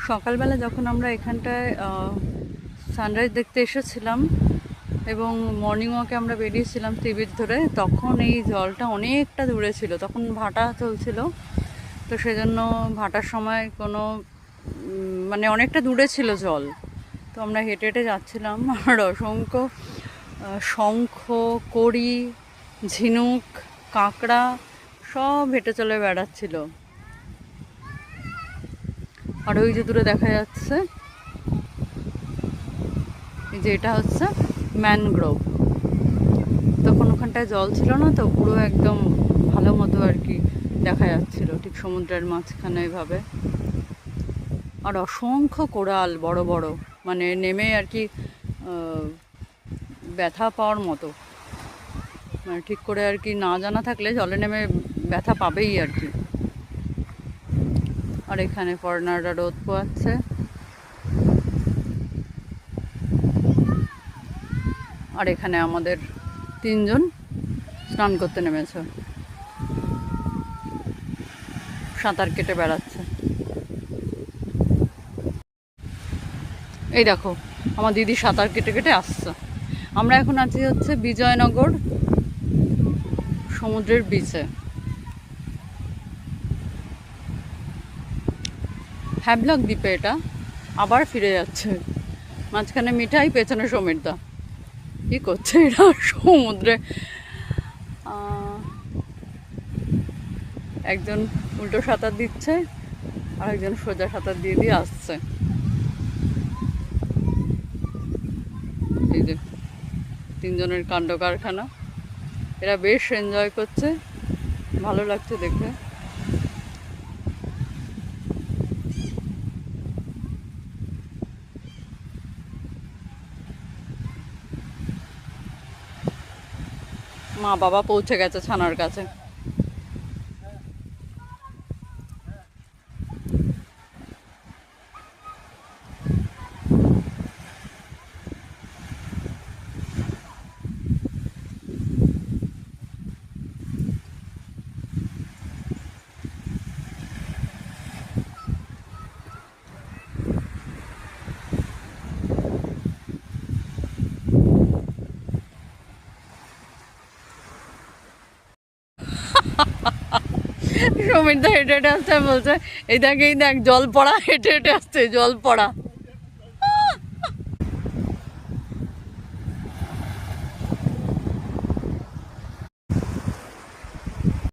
সকালবেলা যখন আমরা এখানটায় সানরাইজ দেখতে এসেছিলাম এবং মর্নিং ওয়াকে আমরা বেরিয়েছিলাম টিভির ধরে, তখন এই জলটা অনেকটা দূরে ছিল, তখন ভাটা চলছিল। তো সেজন্য ভাটার সময় কোনো মানে অনেকটা দূরে ছিল জল। তো আমরা হেঁটে হেঁটে যাচ্ছিলাম, আর অসংখ্য শঙ্খ, কড়ি, ঝিনুক, কাঁকড়া সব হেঁটে চলে বেড়াচ্ছিল। আর ওই যে দূরে দেখা যাচ্ছে, এই যে এটা হচ্ছে ম্যানগ্রোভ। তখন ওখানটায় জল ছিল না, তো পুরো একদম ভালো মতো আর কি দেখা যাচ্ছিল, ঠিক সমুদ্রের মাঝখানে এভাবে। আর অসংখ্য কোরাল, বড় বড়, মানে নেমে আর কি ব্যথা পাওয়ার মতো, মানে ঠিক করে আর কি না জানা থাকলে জলে নেমে ব্যথা পাবেই আর কি। আর এখানে ফরেনাররা রোদ পোয়াচ্ছে। আর এখানে আমাদের 3 জন স্নান করতে নেমেছে, সাঁতার কেটে বেড়াচ্ছে। এই দেখো আমার দিদি সাঁতার কেটে কেটে আসছে। আমরা এখন আছি হচ্ছে বিজয়নগর সমুদ্রের বিচে। হ্যাভলক দ্বীপে এটা আবার ফিরে যাচ্ছে। মাঝখানে মিঠাই, পেছনে সমীরদা। কি করছে এরা সমুদ্রে? একজন উল্টো সাঁতার দিচ্ছে, আর একজন সোজা সাঁতার দিয়ে দিয়ে আসছে। এই যে 3 জনের কাণ্ড কারখানা। এরা বেশ এনজয় করছে, ভালো লাগছে দেখে। মা বাবা পৌঁছে গেছে ছানার কাছে। সমীরদা হেঁটে হেঁটে আসছে, বলছে এই দেখ জল পড়া, হেঁটে হেঁটে আসছে জল পড়া।